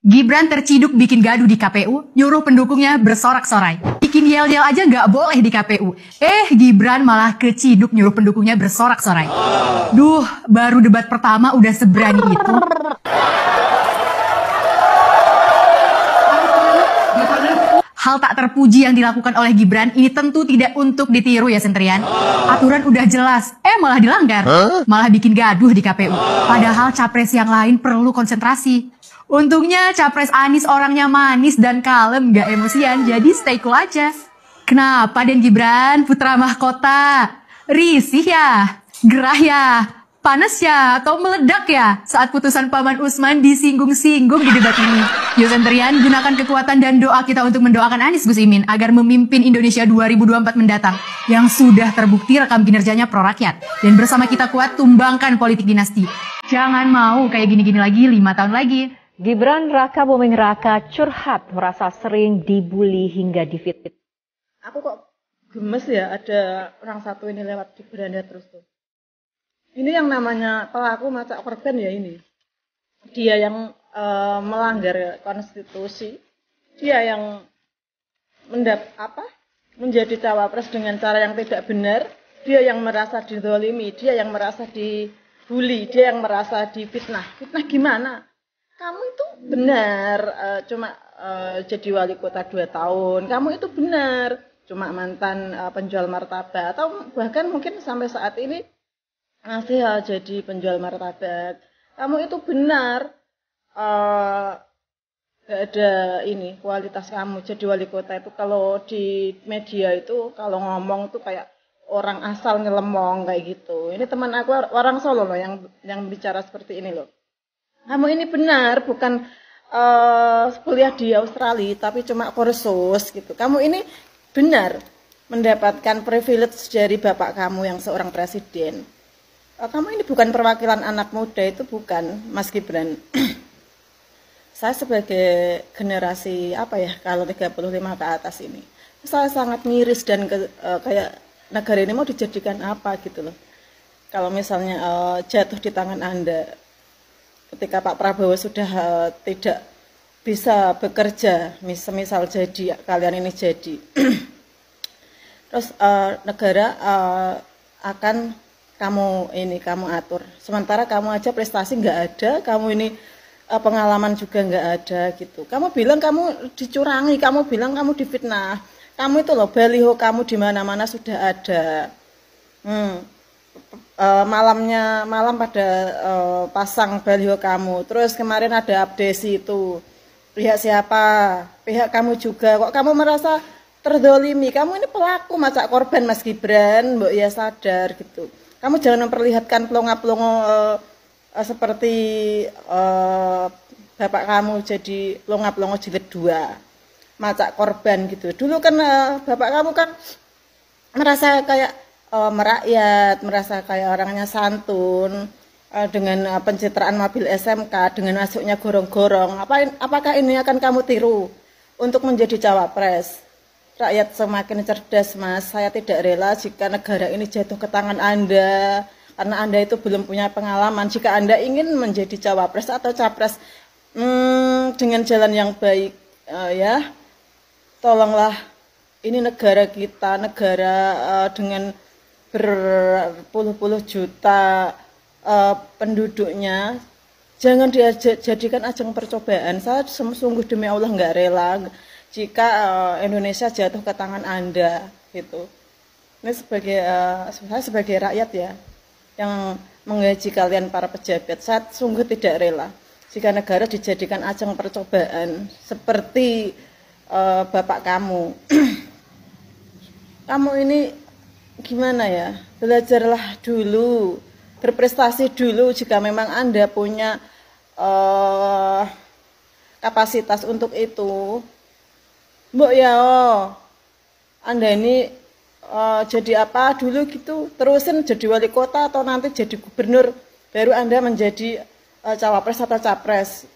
Gibran terciduk bikin gaduh di KPU, nyuruh pendukungnya bersorak-sorai. Bikin yel-yel aja nggak boleh di KPU. Gibran malah keciduk nyuruh pendukungnya bersorak-sorai. Duh, baru debat pertama udah seberani itu. Hal tak terpuji yang dilakukan oleh Gibran ini tentu tidak untuk ditiru ya Sentrian. Aturan udah jelas, malah dilanggar. Malah bikin gaduh di KPU. Padahal capres yang lain perlu konsentrasi. Untungnya capres Anies orangnya manis dan kalem, gak emosian, jadi stay cool aja. Kenapa Den Gibran, putra mahkota? Risih ya? Gerah ya? Panas ya? Atau meledak ya? Saat putusan Paman Usman disinggung-singgung di debat ini. Yuk Sentrian, gunakan kekuatan dan doa kita untuk mendoakan Anies Gus Imin agar memimpin Indonesia 2024 mendatang yang sudah terbukti rekam kinerjanya pro-rakyat. Dan bersama kita kuat tumbangkan politik dinasti. Jangan mau kayak gini-gini lagi 5 tahun lagi. Gibran Raka Buming Raka curhat merasa sering dibully hingga difitnah. Aku kok gemes ya ada orang satu ini lewat di beranda terus tuh. Ini yang namanya pelaku macak korban ya ini. Dia yang melanggar konstitusi. Dia yang menjadi cawapres dengan cara yang tidak benar. Dia yang merasa dizolimi, dia yang merasa dibully, dia yang merasa difitnah. Fitnah gimana? Kamu itu benar, cuma jadi wali kota 2 tahun. Kamu itu benar, cuma mantan penjual martabak. Atau bahkan mungkin sampai saat ini masih jadi penjual martabak. Kamu itu benar, gak ada ini kualitas kamu jadi wali kota itu. Kalau di media itu, kalau ngomong tuh kayak orang asal nyelemong kayak gitu. Ini teman aku orang Solo loh yang bicara seperti ini loh. Kamu ini benar, bukan kuliah di Australia, tapi cuma kursus gitu. Kamu ini benar mendapatkan privilege dari bapak kamu yang seorang presiden. Kamu ini bukan perwakilan anak muda, itu bukan, Mas Gibran. Saya sebagai generasi kalau 35 ke atas ini, saya sangat miris dan kayak negara ini mau dijadikan apa gitu loh. Kalau misalnya jatuh di tangan Anda. Ketika Pak Prabowo sudah tidak bisa bekerja, misal jadi kalian ini jadi, terus negara akan kamu atur. Sementara kamu aja prestasi nggak ada, kamu ini pengalaman juga nggak ada gitu. Kamu bilang kamu dicurangi, kamu bilang kamu difitnah, kamu itu loh baliho kamu di mana-mana sudah ada. Malam pada pasang baliho kamu. Terus kemarin ada abdesi itu. Pihak siapa? Pihak kamu juga. Kok kamu merasa terdolimi? Kamu ini pelaku macak korban Mas Gibran. Mbok ya sadar gitu. Kamu jangan memperlihatkan pelongo-pelongo seperti bapak kamu jadi pelongo-pelongo jilid 2. Macak korban gitu. Dulu kan bapak kamu kan merasa kayak merakyat, merasa kayak orangnya santun, dengan pencitraan mobil SMK, dengan masuknya gorong-gorong. Apakah ini akan kamu tiru untuk menjadi cawapres? Rakyat semakin cerdas, Mas. Saya tidak rela jika negara ini jatuh ke tangan Anda, karena Anda itu belum punya pengalaman. Jika Anda ingin menjadi cawapres atau capres dengan jalan yang baik, ya, tolonglah. Ini negara kita, negara dengan berpuluh-puluh juta penduduknya, jangan dijadikan ajang percobaan. Saya sungguh demi Allah nggak rela jika Indonesia jatuh ke tangan Anda gitu. Ini saya sebagai rakyat ya, yang menggaji kalian para pejabat, saya sungguh tidak rela jika negara dijadikan ajang percobaan seperti bapak kamu. Kamu ini gimana ya, belajarlah dulu, berprestasi dulu jika memang Anda punya kapasitas untuk itu. Mbok ya, Anda ini jadi apa dulu gitu, terusin jadi wali kota atau nanti jadi gubernur, baru Anda menjadi cawapres atau capres.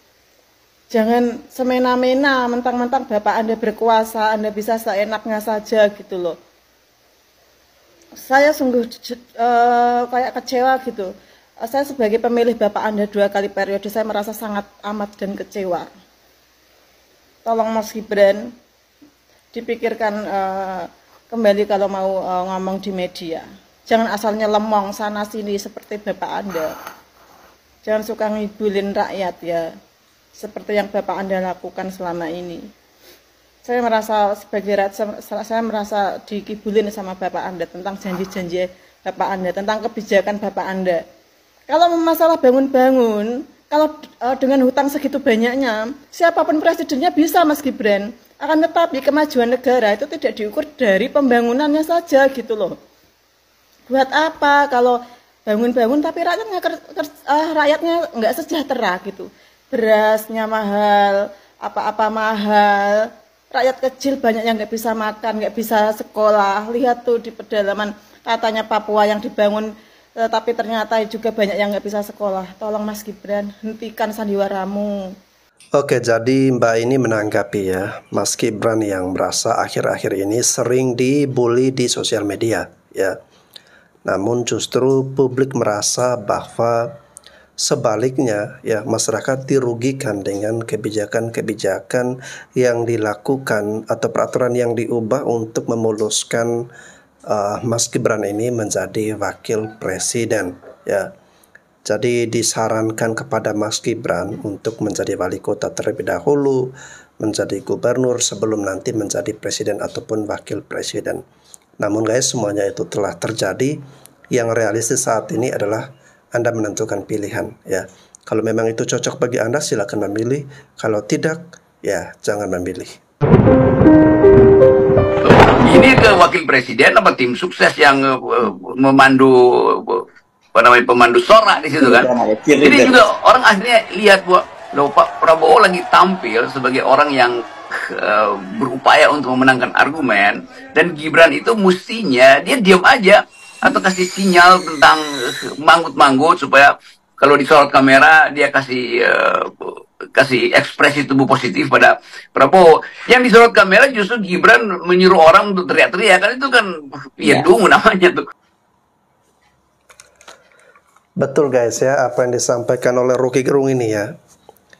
Jangan semena-mena, mentang-mentang bapak Anda berkuasa, Anda bisa seenaknya saja gitu loh. Saya sungguh kayak kecewa gitu. Saya sebagai pemilih bapak Anda 2 kali periode, saya merasa sangat amat dan kecewa. tolong Mas Gibran dipikirkan kembali kalau mau ngomong di media. Jangan asalnya lemong sana sini seperti Bapak Anda. Jangan suka ngibulin rakyat ya, seperti yang Bapak Anda lakukan selama ini. Saya merasa sebagai rakyat, saya merasa dikibulin sama Bapak Anda tentang janji-janji Bapak Anda, tentang kebijakan Bapak Anda. Kalau masalah bangun-bangun, kalau dengan hutang segitu banyaknya, siapapun presidennya bisa Mas Gibran. Akan tetapi kemajuan negara itu tidak diukur dari pembangunannya saja gitu loh. Buat apa kalau bangun-bangun tapi rakyatnya nggak sejahtera gitu. Berasnya mahal, apa-apa mahal. Rakyat kecil banyak yang nggak bisa makan, nggak bisa sekolah. Lihat tuh di pedalaman katanya Papua yang dibangun, tapi ternyata juga banyak yang nggak bisa sekolah. Tolong Mas Gibran, hentikan sandiwaramu. Oke, jadi Mbak ini menanggapi ya, Mas Gibran yang merasa akhir-akhir ini sering dibully di sosial media ya. Namun justru publik merasa bahwa sebaliknya ya, masyarakat dirugikan dengan kebijakan-kebijakan yang dilakukan atau peraturan yang diubah untuk memuluskan Mas Gibran ini menjadi wakil presiden ya. Jadi disarankan kepada Mas Gibran untuk menjadi wali kota terlebih dahulu, menjadi gubernur sebelum nanti menjadi presiden ataupun wakil presiden. Namun guys, semuanya itu telah terjadi. Yang realistis saat ini adalah Anda menentukan pilihan ya. Kalau memang itu cocok bagi Anda, silakan memilih. Kalau tidak, ya jangan memilih. Ini ke wakil presiden apa tim sukses yang memandu pemandu sorak di situ kan. Jadi juga orang akhirnya lihat bahwa loh, Pak Prabowo lagi tampil sebagai orang yang berupaya untuk memenangkan argumen, dan Gibran itu mestinya dia diam aja atau kasih sinyal tentang manggut-manggut supaya kalau disorot kamera dia kasih ekspresi tubuh positif pada Prabowo. Yang disorot kamera justru Gibran menyuruh orang untuk teriak-teriak, kan itu kan ya dungu namanya tuh. Betul guys ya, apa yang disampaikan oleh Rocky Gerung ini ya.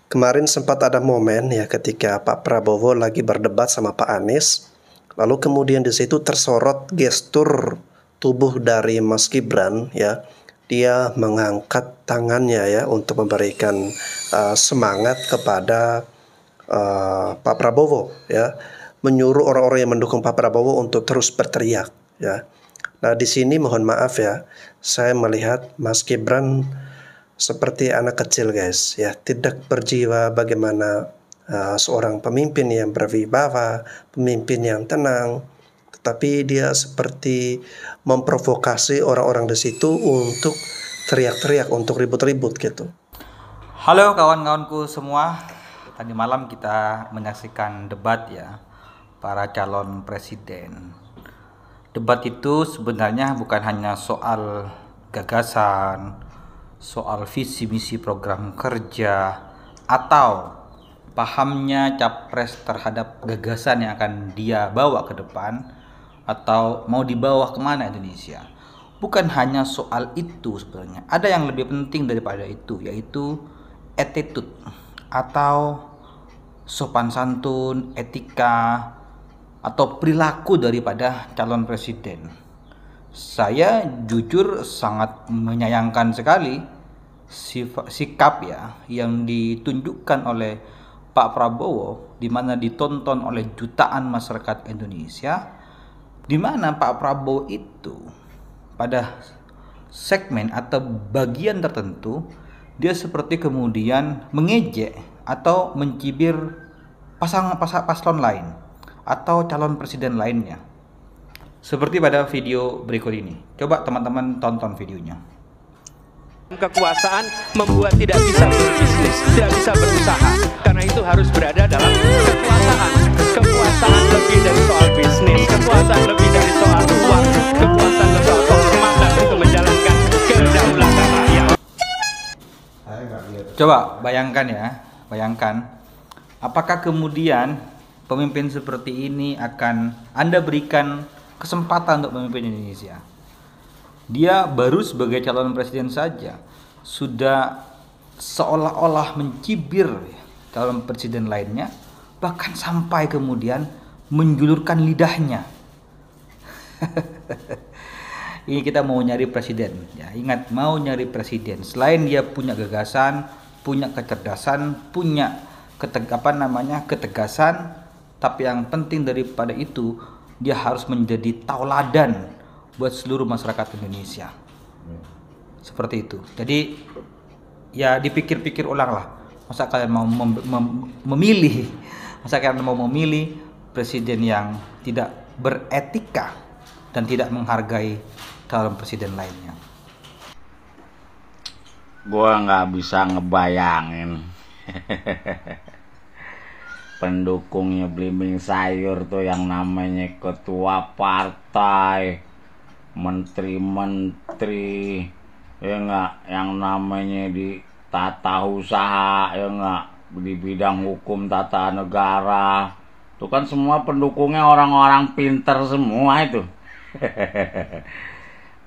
Kemarin sempat ada momen ya ketika Pak Prabowo lagi berdebat sama Pak Anies, lalu kemudian di situ tersorot gestur tubuh dari Mas Gibran ya. Dia mengangkat tangannya ya untuk memberikan semangat kepada Pak Prabowo ya, menyuruh orang-orang yang mendukung Pak Prabowo untuk terus berteriak ya. Nah di sini mohon maaf ya, saya melihat Mas Gibran seperti anak kecil guys ya, tidak berjiwa bagaimana seorang pemimpin yang berwibawa, pemimpin yang tenang, tetapi dia seperti memprovokasi orang-orang di situ untuk teriak-teriak, untuk ribut-ribut gitu. Halo kawan-kawanku semua, tadi malam kita menyaksikan debat ya, para calon presiden. Debat itu sebenarnya bukan hanya soal gagasan, soal visi misi program kerja, atau pahamnya capres terhadap gagasan yang akan dia bawa ke depan, atau mau dibawa kemana Indonesia. Bukan hanya soal itu sebenarnya. Ada yang lebih penting daripada itu, yaitu attitude atau sopan santun, etika, atau perilaku daripada calon presiden. Saya jujur sangat menyayangkan sekali sikap ya yang ditunjukkan oleh Pak Prabowo, di mana ditonton oleh jutaan masyarakat Indonesia, di mana Pak Prabowo itu pada segmen atau bagian tertentu dia seperti kemudian mengejek atau mencibir paslon lain atau calon presiden lainnya. Seperti pada video berikut ini. Coba teman-teman tonton videonya. Kekuasaan membuat tidak bisa berbisnis, tidak bisa berusaha. Karena itu harus berada dalam kekuasaan. Kekuasaan lebih dari soal bisnis, kekuasaan lebih dari soal uang, kekuasaan lebih soal kehormatan untuk menjalankan kedaulatan rakyat. Coba bayangkan ya, apakah kemudian pemimpin seperti ini akan Anda berikan kesempatan untuk memimpin Indonesia? Dia baru sebagai calon presiden saja sudah seolah-olah mencibir calon presiden lainnya, bahkan sampai kemudian menjulurkan lidahnya. Ini kita mau nyari presiden, ya ingat, mau nyari presiden. Selain dia punya gagasan, punya kecerdasan, punya ketegasan, tapi yang penting daripada itu dia harus menjadi tauladan buat seluruh masyarakat Indonesia. Seperti itu. Jadi ya dipikir-pikir ulang lah. Masa kalian mau memilih presiden yang tidak beretika dan tidak menghargai calon presiden lainnya? Gua nggak bisa ngebayangin pendukungnya Blimbing Sayur tuh yang namanya ketua partai, menteri-menteri, ya nggak, yang namanya di tata usaha, ya nggak, di bidang hukum tata negara, itu kan semua pendukungnya orang-orang pinter semua itu.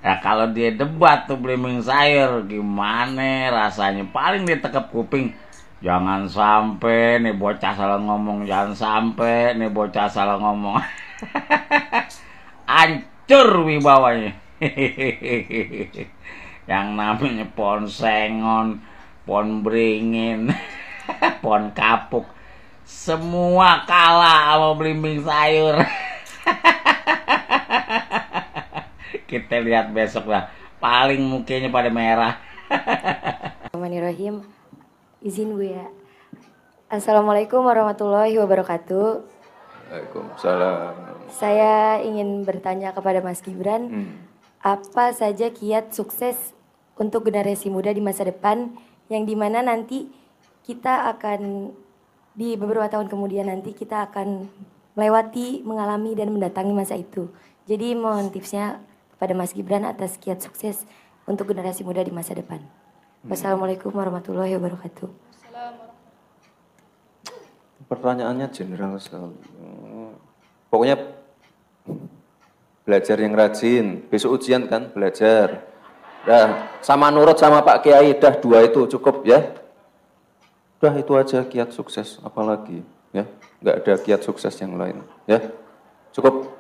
Ya kalau dia debat tuh Blimbing Sayur, gimana rasanya? Paling dia tekep kuping, jangan sampai nih bocah salah ngomong, jangan sampai nih bocah salah ngomong. Hancur wibawanya. Yang namanya pohon sengon, pohon beringin, pohon kapuk, semua kalah sama Blimbing Sayur. Kita lihat besok lah, paling mukanya pada merah. Bismillahirrahmanirrahim. Izin Bu ya. Assalamualaikum warahmatullahi wabarakatuh. Waalaikumsalam. Saya ingin bertanya kepada Mas Gibran, apa saja kiat sukses untuk generasi muda di masa depan, yang dimana nanti kita akan di beberapa tahun kemudian nanti kita akan melewati, mengalami dan mendatangi masa itu. Jadi mohon tipsnya kepada Mas Gibran atas kiat sukses untuk generasi muda di masa depan. Wassalamualaikum warahmatullahi wabarakatuh. Pertanyaannya general sekali. Pokoknya belajar yang rajin. Besok ujian kan, belajar. Dah, sama nurut sama Pak Kiai, dah 2 itu cukup ya. Dah itu aja kiat sukses, apalagi ya. Nggak ada kiat sukses yang lain ya. Cukup.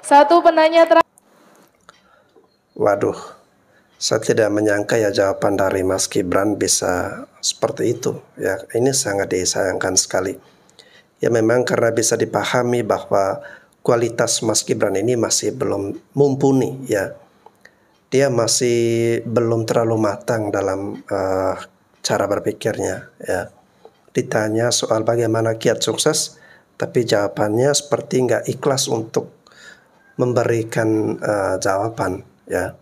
Satu penanya terakhir. Waduh, saya tidak menyangka ya jawaban dari Mas Gibran bisa seperti itu. Ya, ini sangat disayangkan sekali. Ya memang karena bisa dipahami bahwa kualitas Mas Gibran ini masih belum mumpuni ya. Dia masih belum terlalu matang dalam cara berpikirnya ya. Ditanya soal bagaimana kiat sukses, tapi jawabannya seperti nggak ikhlas untuk memberikan jawaban ya.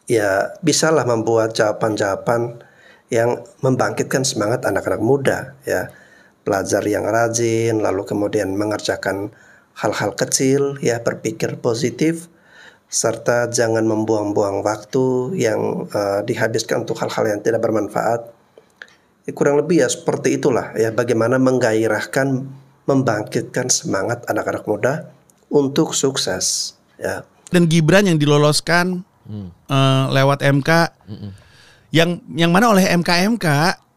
Ya bisalah membuat jawaban-jawaban yang membangkitkan semangat anak-anak muda ya. Belajar yang rajin, lalu kemudian mengerjakan hal-hal kecil ya, berpikir positif, serta jangan membuang-buang waktu yang dihabiskan untuk hal-hal yang tidak bermanfaat. Ya, kurang lebih ya seperti itulah ya, bagaimana menggairahkan, membangkitkan semangat anak-anak muda untuk sukses ya. Dan Gibran yang diloloskan lewat MK, yang mana oleh MK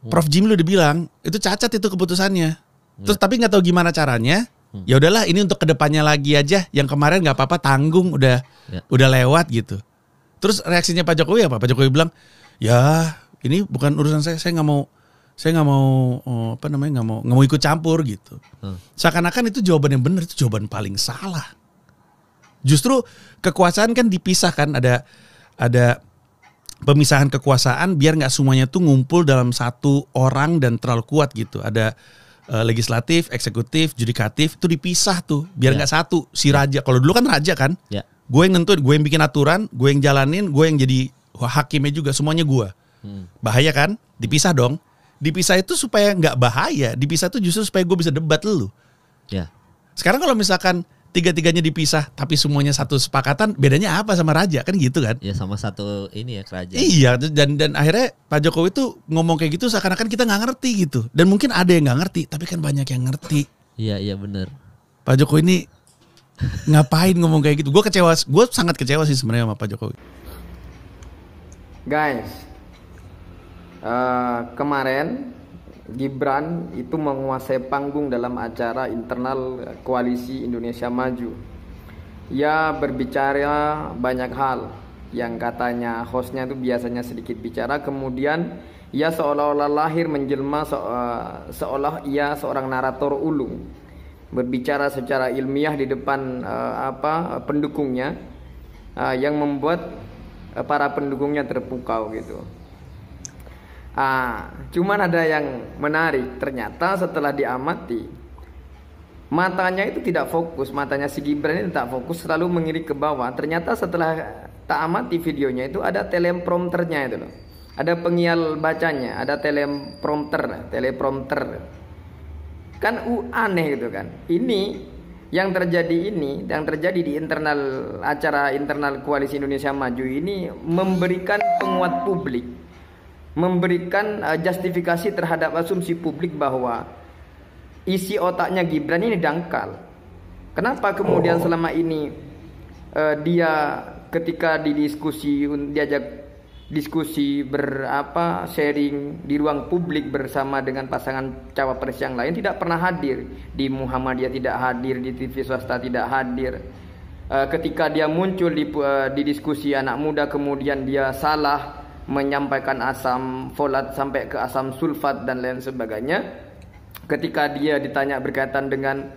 Prof Jimli udah bilang itu cacat itu keputusannya. Terus tapi nggak tahu gimana caranya. Ya udahlah, ini untuk kedepannya lagi aja. Yang kemarin nggak apa-apa, tanggung, udah lewat gitu. Terus reaksinya Pak Jokowi apa? Pak Jokowi bilang, ya ini bukan urusan saya nggak mau nggak mau ikut campur gitu. Seakan-akan itu jawaban yang benar, itu jawaban paling salah. Justru kekuasaan kan dipisahkan, ada pemisahan kekuasaan biar nggak semuanya tuh ngumpul dalam satu orang dan terlalu kuat gitu. Ada legislatif, eksekutif, judikatif itu dipisah tuh biar nggak satu. Si raja, kalau dulu kan raja kan, gue yang nentuin, gue yang bikin aturan, gue yang jalanin, gue yang jadi hakimnya juga, semuanya gue. Bahaya kan? Dipisah dong. Dipisah itu supaya nggak bahaya. Dipisah itu justru supaya gue bisa debat lu. Sekarang kalau misalkan tiga-tiganya dipisah tapi semuanya satu sepakatan, bedanya apa sama raja kan gitu kan? Ya sama satu ini ya, kerajaan. Iya, dan akhirnya Pak Jokowi tuh ngomong kayak gitu seakan-akan kita nggak ngerti gitu. Dan mungkin ada yang nggak ngerti, tapi kan banyak yang ngerti. Iya benar. Pak Jokowi ini ngapain ngomong kayak gitu? Gue sangat kecewa sih sebenarnya sama Pak Jokowi. Guys, kemarin Gibran itu menguasai panggung dalam acara internal Koalisi Indonesia Maju. Ia berbicara banyak hal yang katanya hostnya itu biasanya sedikit bicara, kemudian ia seolah-olah lahir menjelma seolah ia seorang narator ulung, berbicara secara ilmiah di depan pendukungnya, yang membuat para pendukungnya terpukau gitu. Cuman ada yang menarik, ternyata setelah diamati matanya itu tidak fokus, matanya si Gibran ini tidak fokus, selalu mengirik ke bawah. Ternyata setelah tak amati videonya itu ada teleprompternya itu loh, ada pengial bacanya, ada teleprompter. Kan aneh gitu kan. Ini yang terjadi di internal acara internal Koalisi Indonesia Maju ini memberikan penguat publik, memberikan justifikasi terhadap asumsi publik bahwa isi otaknya Gibran ini dangkal. Kenapa kemudian selama ini dia ketika diajak diskusi sharing di ruang publik bersama dengan pasangan cawapres yang lain tidak pernah hadir, di Muhammadiyah tidak hadir, di TV swasta tidak hadir. Ketika dia muncul di diskusi anak muda kemudian dia salah menyampaikan asam folat sampai ke asam sulfat dan lain sebagainya. Ketika dia ditanya berkaitan dengan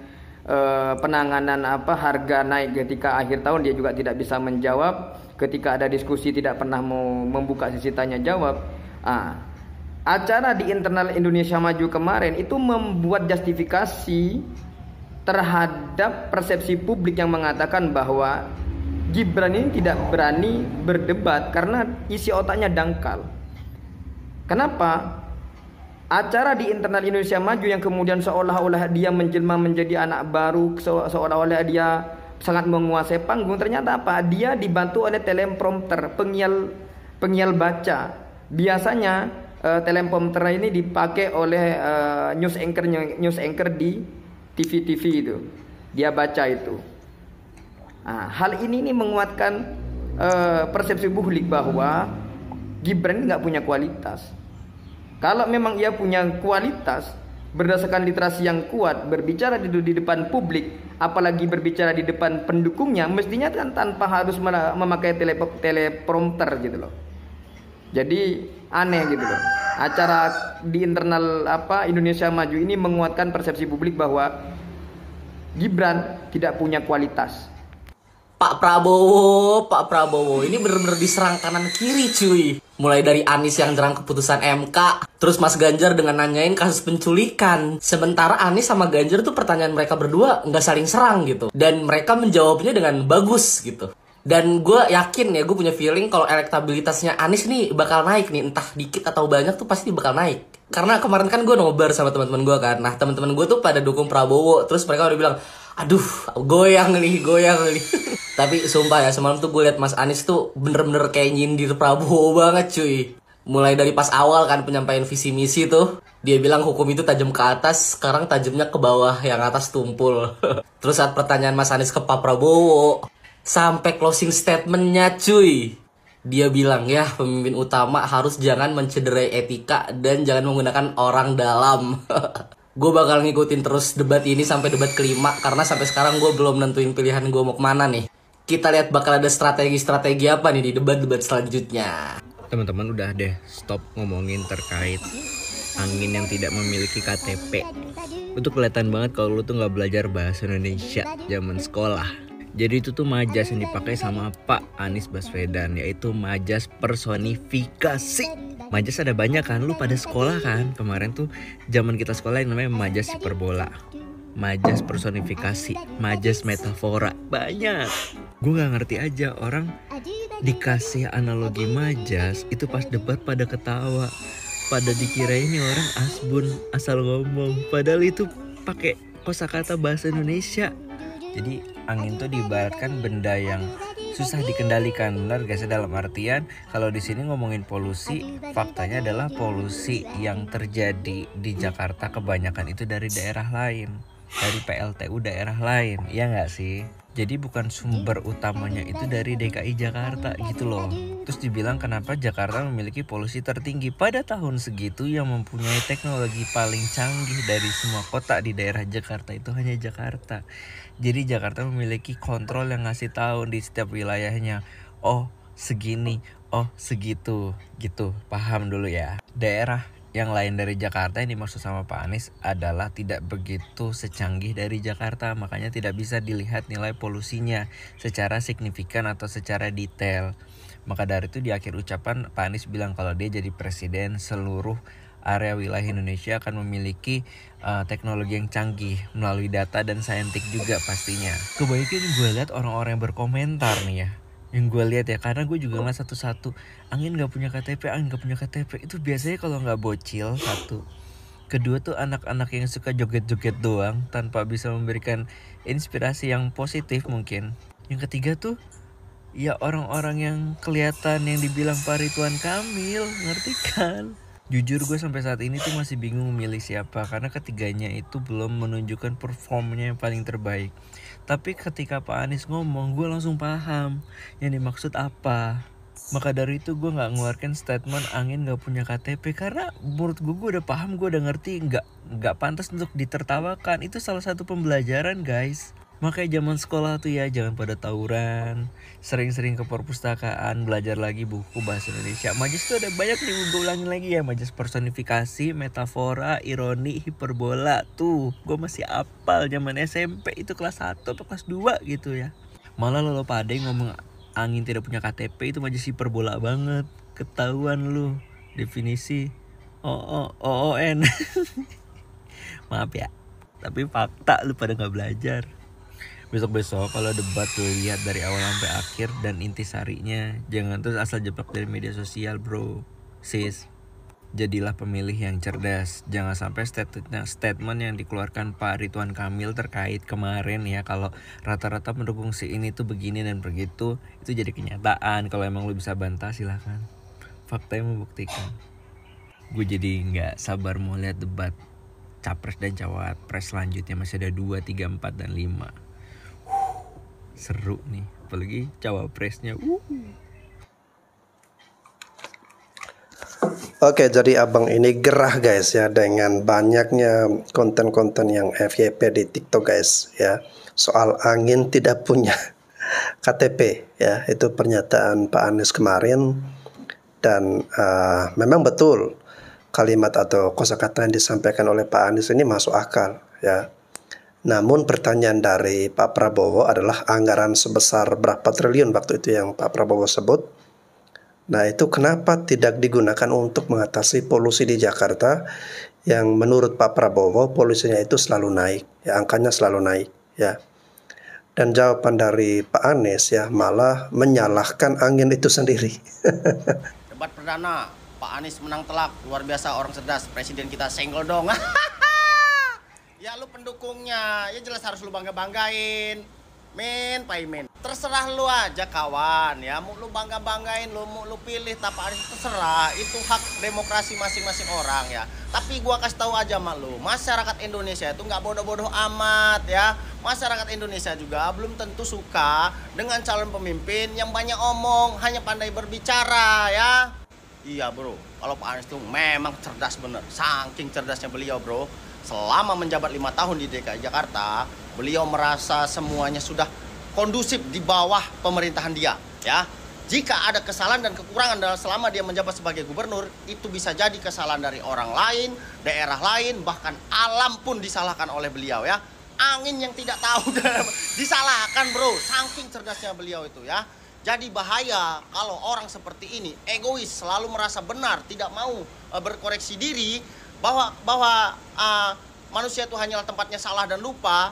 penanganan harga naik ketika akhir tahun, dia juga tidak bisa menjawab. Ketika ada diskusi tidak pernah mau membuka sisi tanya jawab. Acara di internal Indonesia Maju kemarin itu membuat justifikasi terhadap persepsi publik yang mengatakan bahwa Gibran ini tidak berani berdebat karena isi otaknya dangkal. Kenapa? Acara di internal Indonesia Maju yang kemudian seolah-olah dia menjelma menjadi anak baru, seolah-olah dia sangat menguasai panggung, ternyata apa? Dia dibantu oleh teleprompter, pengial baca. Biasanya teleprompter ini dipakai oleh news anchor di TV itu. Dia baca itu. Hal ini menguatkan persepsi publik bahwa Gibran nggak punya kualitas. Kalau memang ia punya kualitas, berdasarkan literasi yang kuat, berbicara di depan publik, apalagi berbicara di depan pendukungnya, mestinya kan tanpa harus memakai teleprompter gitu loh. Jadi aneh gitu loh. Acara di internal Indonesia Maju ini menguatkan persepsi publik bahwa Gibran tidak punya kualitas. Pak Prabowo ini bener-bener diserang kanan kiri cuy. Mulai dari Anies yang nyerang keputusan MK, terus Mas Ganjar dengan nanyain kasus penculikan. Sementara Anies sama Ganjar tuh pertanyaan mereka berdua nggak saling serang gitu. Dan mereka menjawabnya dengan bagus gitu. Dan gue yakin ya, gue punya feeling kalau elektabilitasnya Anies nih bakal naik nih. Entah dikit atau banyak tuh pasti bakal naik. Karena kemarin kan gue nobar sama teman-teman gue kan. Nah teman-teman gue tuh pada dukung Prabowo. Terus mereka udah bilang, aduh goyang nih. Tapi sumpah ya, semalam tuh gue liat Mas Anies tuh bener-bener kayak nyindir Prabowo banget cuy. Mulai dari pas awal kan penyampaian visi misi tuh, dia bilang hukum itu tajam ke atas, sekarang tajamnya ke bawah, yang atas tumpul. Terus saat pertanyaan Mas Anies ke Pak Prabowo, sampai closing statementnya cuy, dia bilang ya pemimpin utama harus jangan mencederai etika dan jangan menggunakan orang dalam. Gue bakal ngikutin terus debat ini sampai debat kelima, karena sampai sekarang gue belum nentuin pilihan gue mau kemana nih. Kita lihat bakal ada strategi-strategi apa nih di debat-debat selanjutnya. Teman-teman udah deh stop ngomongin terkait angin yang tidak memiliki KTP. Itu kelihatan banget kalau lu tuh nggak belajar bahasa Indonesia zaman sekolah. Jadi itu tuh majas yang dipakai sama Pak Anies Baswedan, yaitu majas personifikasi. Majas ada banyak kan, lu pada sekolah kan kemarin tuh zaman kita sekolah yang namanya majas hiperbola, majas personifikasi, majas metafora, banyak. Gue gak ngerti aja orang dikasih analogi majas itu pas debat pada ketawa, pada dikira ini orang asbun asal ngomong, padahal itu pakai kosakata bahasa Indonesia. Jadi angin tuh diibaratkan benda yang susah dikendalikan, benar guys? Dalam artian kalau di sini ngomongin polusi, faktanya adalah polusi yang terjadi di Jakarta kebanyakan itu dari daerah lain, dari PLTU daerah lain, ya nggak sih? Jadi bukan sumber utamanya itu dari DKI Jakarta gitu loh. Terus dibilang kenapa Jakarta memiliki polusi tertinggi pada tahun segitu yang mempunyai teknologi paling canggih dari semua kota di daerah Jakarta itu hanya Jakarta. Jadi Jakarta memiliki kontrol yang ngasih tahu di setiap wilayahnya. Oh segini, oh segitu gitu. Paham dulu ya. Daerah yang lain dari Jakarta yang dimaksud sama Pak Anies adalah tidak begitu secanggih dari Jakarta, makanya tidak bisa dilihat nilai polusinya secara signifikan atau secara detail. Maka dari itu di akhir ucapan Pak Anies bilang kalau dia jadi presiden, seluruh area wilayah Indonesia akan memiliki teknologi yang canggih melalui data dan saintik juga pastinya. Kebanyakan gue lihat orang-orang yang berkomentar nih ya, yang gue lihat ya, karena gue juga ngeliat satu-satu, Angin gak punya KTP, Angin gak punya KTP. Itu biasanya kalau gak bocil, satu. Kedua tuh anak-anak yang suka joget-joget doang tanpa bisa memberikan inspirasi yang positif mungkin. Yang ketiga tuh ya orang-orang yang kelihatan yang dibilang Pak Ridwan Kamil, ngerti kan? Jujur gue sampai saat ini tuh masih bingung memilih siapa, karena ketiganya itu belum menunjukkan performnya yang paling terbaik. Tapi ketika Pak Anies ngomong, gue langsung paham yang dimaksud apa. Maka dari itu gue gak ngeluarkan statement Angin gak punya KTP, karena menurut gue udah paham, gue udah ngerti gak pantas untuk ditertawakan. Itu salah satu pembelajaran guys. Makanya zaman sekolah tuh ya jangan pada tawuran, sering-sering ke perpustakaan, belajar lagi buku bahasa Indonesia. Majas tuh ada banyak nih, gue ulangin lagi ya, majas personifikasi, metafora, ironi, hiperbola. Tuh gue masih apal zaman SMP itu kelas 1 atau kelas 2 gitu ya. Malah lo pada ngomong Angin tidak punya KTP, itu majas hiperbola banget. Ketahuan lu definisi OON. Maaf ya, tapi fakta lu pada gak belajar. Besok-besok kalau debat tuh lihat dari awal sampai akhir dan intisarinya. Jangan terus asal jeplak dari media sosial bro, sis. Jadilah pemilih yang cerdas. Jangan sampai statement yang dikeluarkan Pak Ridwan Kamil terkait kemarin ya, kalau rata-rata mendukung si ini tuh begini dan begitu, itu jadi kenyataan. Kalau emang lu bisa bantah silahkan. Fakta yang membuktikan. Gue jadi gak sabar mau lihat debat Capres dan Cawapres selanjutnya. Masih ada 2, 3, 4, dan 5. Seru nih, apalagi cawapresnya. Oke, jadi abang ini gerah guys ya dengan banyaknya konten-konten yang FYP di TikTok guys ya, soal Angin tidak punya KTP ya. Itu pernyataan Pak Anies kemarin, dan memang betul kalimat atau kosakata yang disampaikan oleh Pak Anies ini masuk akal ya. Namun pertanyaan dari Pak Prabowo adalah anggaran sebesar berapa triliun waktu itu yang Pak Prabowo sebut. Nah itu kenapa tidak digunakan untuk mengatasi polusi di Jakarta yang menurut Pak Prabowo polusinya itu selalu naik, ya angkanya selalu naik ya. Dan jawaban dari Pak Anies ya malah menyalahkan Angin itu sendiri. Debat perdana, Pak Anies menang telak, luar biasa orang cerdas, presiden kita senggol dong. Ya lu pendukungnya, ya jelas harus lu bangga-banggain. Men, paimen. Terserah lu aja kawan ya, mau lu bangga-banggain, mau lu pilih Pak Anies, terserah. Itu hak demokrasi masing-masing orang ya. Tapi gua kasih tahu aja sama lu, masyarakat Indonesia itu nggak bodoh-bodoh amat ya. Masyarakat Indonesia juga belum tentu suka dengan calon pemimpin yang banyak omong, hanya pandai berbicara ya. Iya bro, kalau Pak Anies tuh memang cerdas bener. Saking cerdasnya beliau bro, selama menjabat 5 tahun di DKI Jakarta, beliau merasa semuanya sudah kondusif di bawah pemerintahan dia ya. Jika ada kesalahan dan kekurangan dalam selama dia menjabat sebagai gubernur, itu bisa jadi kesalahan dari orang lain, daerah lain, bahkan alam pun disalahkan oleh beliau ya. Angin yang tidak tahu disalahkan bro, saking cerdasnya beliau itu ya. Jadi bahaya kalau orang seperti ini, egois, selalu merasa benar, tidak mau berkoreksi diri, bahwa manusia itu hanyalah tempatnya salah dan lupa,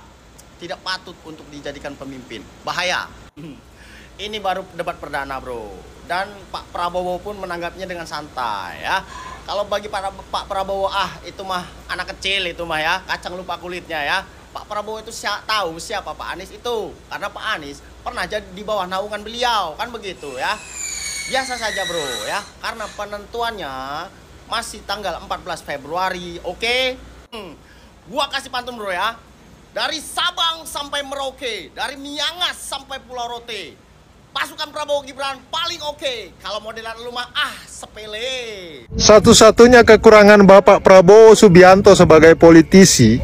tidak patut untuk dijadikan pemimpin. Bahaya. Ini baru debat perdana bro, dan Pak Prabowo pun menanggapinya dengan santai ya. Kalau bagi Pak Prabowo itu mah anak kecil itu mah ya, kacang lupa kulitnya ya. Pak Prabowo itu tahu siapa Pak Anies itu, karena Pak Anies pernah jadi di bawah naungan beliau, kan begitu ya. Biasa saja bro ya, karena penentuannya masih tanggal 14 Februari, oke? Gua kasih pantun bro ya. Dari Sabang sampai Merauke, dari Miangas sampai Pulau Rote. Pasukan Prabowo Gibran paling oke. Kalau modelan lu mah sepele. Satu-satunya kekurangan Bapak Prabowo Subianto sebagai politisi,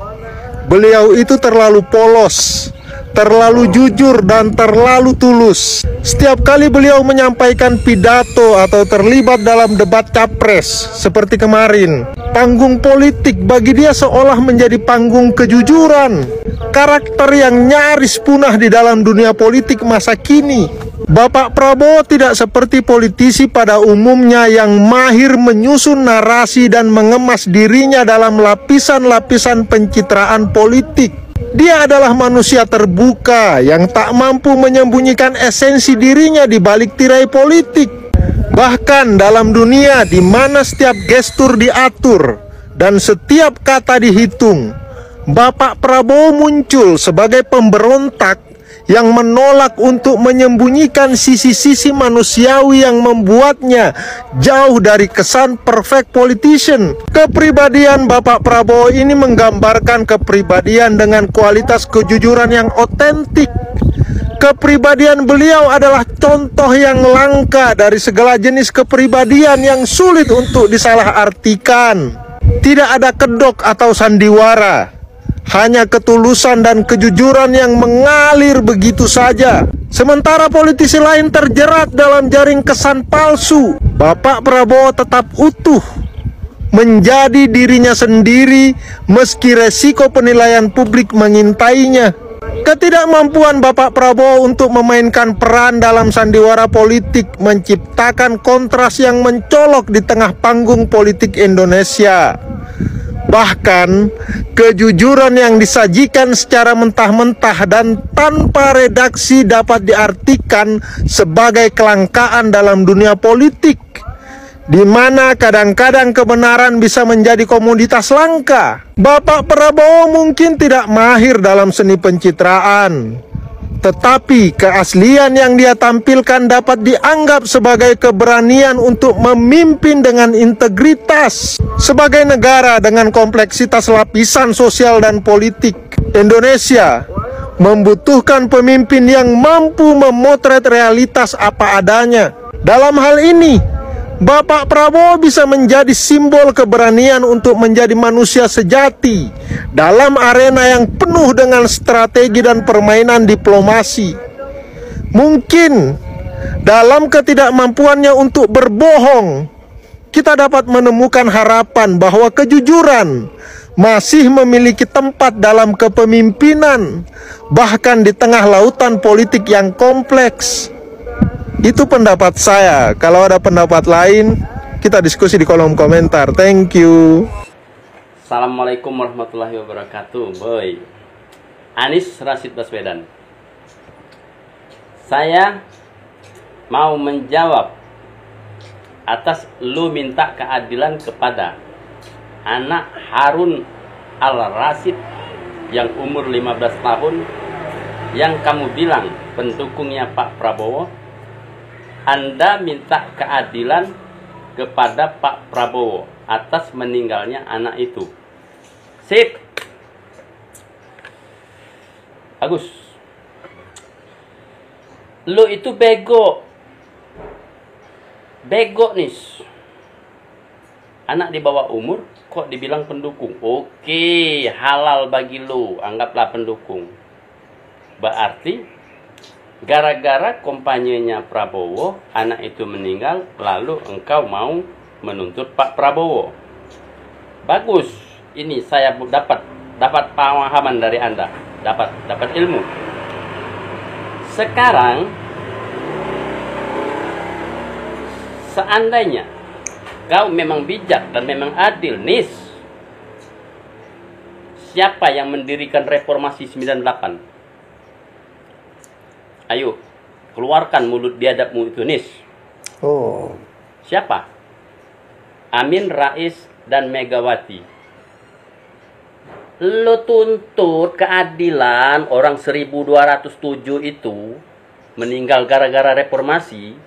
beliau itu terlalu polos, terlalu jujur dan terlalu tulus. Setiap kali beliau menyampaikan pidato atau terlibat dalam debat capres seperti kemarin, panggung politik bagi dia seolah menjadi panggung kejujuran. Karakter yang nyaris punah di dalam dunia politik masa kini. Bapak Prabowo tidak seperti politisi pada umumnya yang mahir menyusun narasi dan mengemas dirinya dalam lapisan-lapisan pencitraan politik. Dia adalah manusia terbuka yang tak mampu menyembunyikan esensi dirinya di balik tirai politik. Bahkan dalam dunia di mana setiap gestur diatur dan setiap kata dihitung, Bapak Prabowo muncul sebagai pemberontak yang menolak untuk menyembunyikan sisi-sisi manusiawi yang membuatnya jauh dari kesan perfect politician. Kepribadian Bapak Prabowo ini menggambarkan kepribadian dengan kualitas kejujuran yang otentik. Kepribadian beliau adalah contoh yang langka dari segala jenis kepribadian yang sulit untuk disalahartikan. Tidak ada kedok atau sandiwara, hanya ketulusan dan kejujuran yang mengalir begitu saja. Sementara politisi lain terjerat dalam jaring kesan palsu, Bapak Prabowo tetap utuh, menjadi dirinya sendiri meski resiko penilaian publik mengintainya. Ketidakmampuan Bapak Prabowo untuk memainkan peran dalam sandiwara politik menciptakan kontras yang mencolok di tengah panggung politik Indonesia. Bahkan, kejujuran yang disajikan secara mentah-mentah dan tanpa redaksi dapat diartikan sebagai kelangkaan dalam dunia politik, di mana kadang-kadang kebenaran bisa menjadi komoditas langka. Bapak Prabowo mungkin tidak mahir dalam seni pencitraan, tetapi keaslian yang dia tampilkan dapat dianggap sebagai keberanian untuk memimpin dengan integritas. Sebagai negara dengan kompleksitas lapisan sosial dan politik, Indonesia membutuhkan pemimpin yang mampu memotret realitas apa adanya. Dalam hal ini, Bapak Prabowo bisa menjadi simbol keberanian untuk menjadi manusia sejati dalam arena yang penuh dengan strategi dan permainan diplomasi. Mungkin dalam ketidakmampuannya untuk berbohong, kita dapat menemukan harapan bahwa kejujuran masih memiliki tempat dalam kepemimpinan, bahkan di tengah lautan politik yang kompleks. Itu pendapat saya. Kalau ada pendapat lain, kita diskusi di kolom komentar. Thank you. Assalamualaikum warahmatullahi wabarakatuh. Boy, Anies Rashid Baswedan. Saya mau menjawab atas lu minta keadilan kepada anak Harun Al-Rashid yang umur 15 tahun yang kamu bilang pendukungnya Pak Prabowo. Anda minta keadilan kepada Pak Prabowo atas meninggalnya anak itu. Sip. Bagus. Lu itu bego. Bego nih. Anak di bawah umur kok dibilang pendukung. Oke, halal bagi lu, anggaplah pendukung. Berarti gara-gara kompanyenya Prabowo, anak itu meninggal, lalu engkau mau menuntut Pak Prabowo. Bagus, ini saya dapat pemahaman dari Anda, dapat ilmu. Sekarang, seandainya kau memang bijak dan memang adil, Nis, siapa yang mendirikan reformasi 98? Ayo, keluarkan mulut biadabmu itu, Nis. Oh. Siapa? Amin Rais dan Megawati. Lo tuntut keadilan orang 1207 itu meninggal gara-gara reformasi.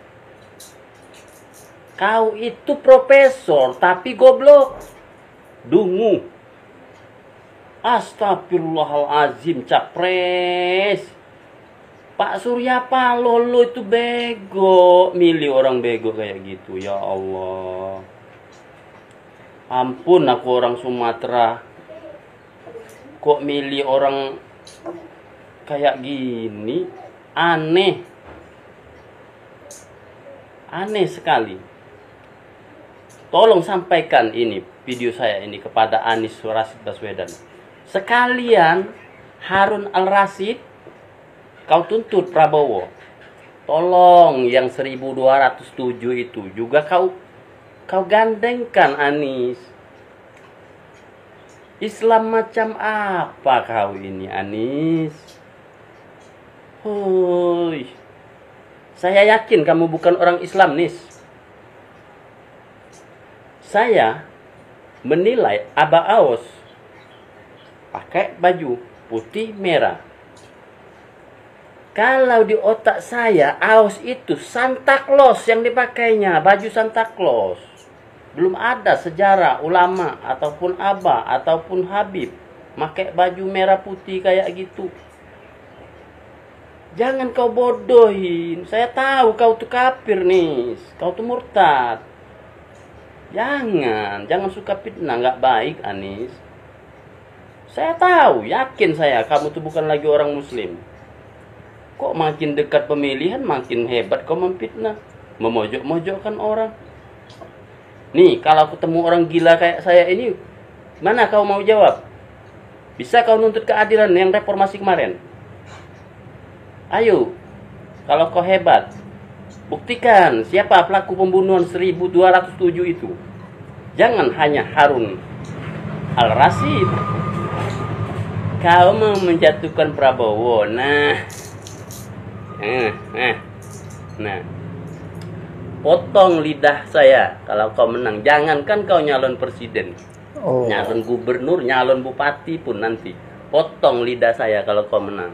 Kau itu profesor tapi goblok. Dungu. Astagfirullahalazim, Capres. Pak Surya Paloh, lo itu bego. Milih orang bego kayak gitu, ya Allah. Ampun, aku orang Sumatera. Kok milih orang kayak gini? Aneh. Aneh sekali. Tolong sampaikan ini, video saya ini kepada Anies Rashid Baswedan. Sekalian Harun Al-Rashid, kau tuntut Prabowo. Tolong yang 1207 itu juga kau gandengkan, Anies. Islam macam apa kau ini, Anies? Hoi. Saya yakin kamu bukan orang Islam, Nis. Saya menilai Abah Aos pakai baju putih merah. Kalau di otak saya, Aos itu Santa Claus yang dipakainya, baju Santa Claus. Belum ada sejarah ulama ataupun Abah ataupun Habib pakai baju merah putih kayak gitu. Jangan kau bodohin. Saya tahu kau tuh kafir, nih. Kau tuh murtad. Jangan suka fitnah, nggak baik, Anies. Saya tahu, yakin saya, kamu tuh bukan lagi orang Muslim. Kok makin dekat pemilihan, makin hebat kau memfitnah, memojok-mojokkan orang. Nih, kalau ketemu orang gila kayak saya ini, mana kau mau jawab? Bisa kau nuntut keadilan yang reformasi kemarin? Ayo, kalau kau hebat, buktikan siapa pelaku pembunuhan 1207 itu. Jangan hanya Harun Al-Rashid. Kau mau menjatuhkan Prabowo. Nah. Potong lidah saya kalau kau menang. Jangankan kau nyalon presiden. Nyalon gubernur, nyalon bupati pun nanti. Potong lidah saya kalau kau menang.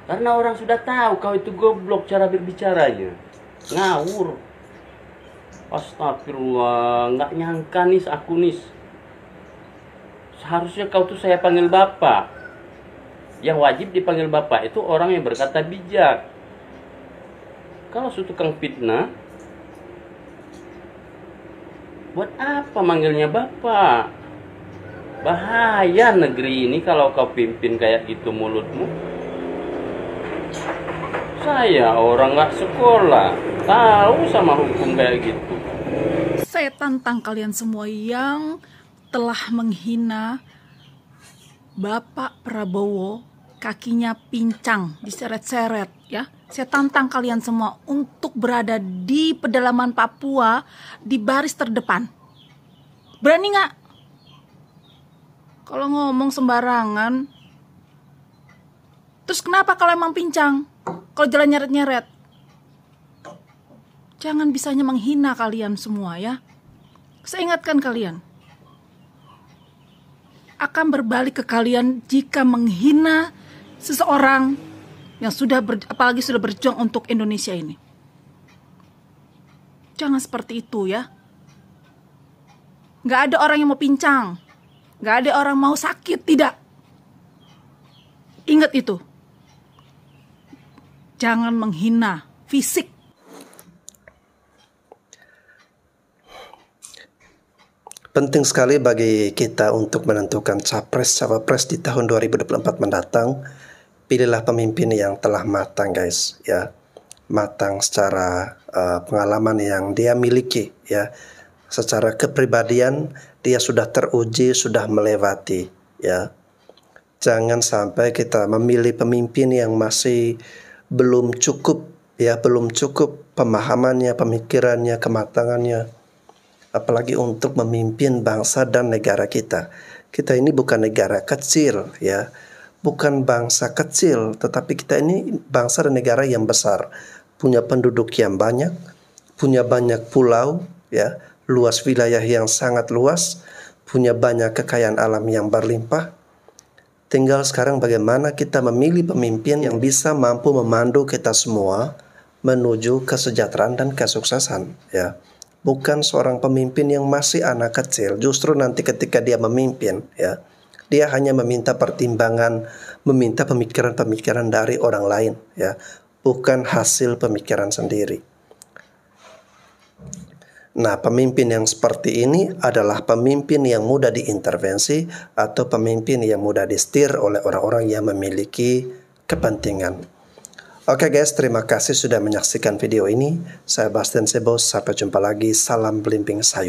Karena orang sudah tahu kau itu goblok cara berbicaranya. Ngawur. Astagfirullah, nggak nyangka nih aku nih. Seharusnya kau tuh saya panggil bapak. Yang wajib dipanggil bapak itu orang yang berkata bijak. Kalau suatu tukang fitnah, buat apa manggilnya bapak? Bahaya negeri ini kalau kau pimpin kayak gitu mulutmu. Saya orang nggak sekolah, tahu sama hukum kayak gitu. Saya tantang kalian semua yang telah menghina Bapak Prabowo, kakinya pincang, diseret-seret, ya. Saya tantang kalian semua untuk berada di pedalaman Papua di baris terdepan. Berani nggak? Kalau ngomong sembarangan, terus kenapa kalau emang pincang? Kalau jalan nyeret-nyeret, jangan bisanya menghina kalian semua, ya. Saya ingatkan kalian, akan berbalik ke kalian jika menghina seseorang yang apalagi sudah berjuang untuk Indonesia ini. Jangan seperti itu, ya. Gak ada orang yang mau pincang, gak ada orang mau sakit, tidak. Ingat itu. Jangan menghina fisik. Penting sekali bagi kita untuk menentukan capres-cawapres di tahun 2024 mendatang. Pilihlah pemimpin yang telah matang, guys, ya. Matang secara pengalaman yang dia miliki, ya. Secara kepribadian dia sudah teruji, sudah melewati, ya. Jangan sampai kita memilih pemimpin yang masih belum cukup, ya, belum cukup pemahamannya, pemikirannya, kematangannya, apalagi untuk memimpin bangsa dan negara kita. Kita ini bukan negara kecil, ya, bukan bangsa kecil, tetapi kita ini bangsa dan negara yang besar, punya penduduk yang banyak, punya banyak pulau, ya, luas wilayah yang sangat luas, punya banyak kekayaan alam yang berlimpah. Tinggal sekarang bagaimana kita memilih pemimpin yang bisa mampu memandu kita semua menuju kesejahteraan dan kesuksesan, ya. Bukan seorang pemimpin yang masih anak kecil. Justru nanti ketika dia memimpin, ya, Dia hanya meminta pertimbangan, meminta pemikiran-pemikiran dari orang lain, ya, bukan hasil pemikiran sendiri. Nah, pemimpin yang seperti ini adalah pemimpin yang mudah diintervensi atau pemimpin yang mudah disetir oleh orang-orang yang memiliki kepentingan. Oke guys, terima kasih sudah menyaksikan video ini. Saya Bastian Sebos, sampai jumpa lagi. Salam belimbing sayur.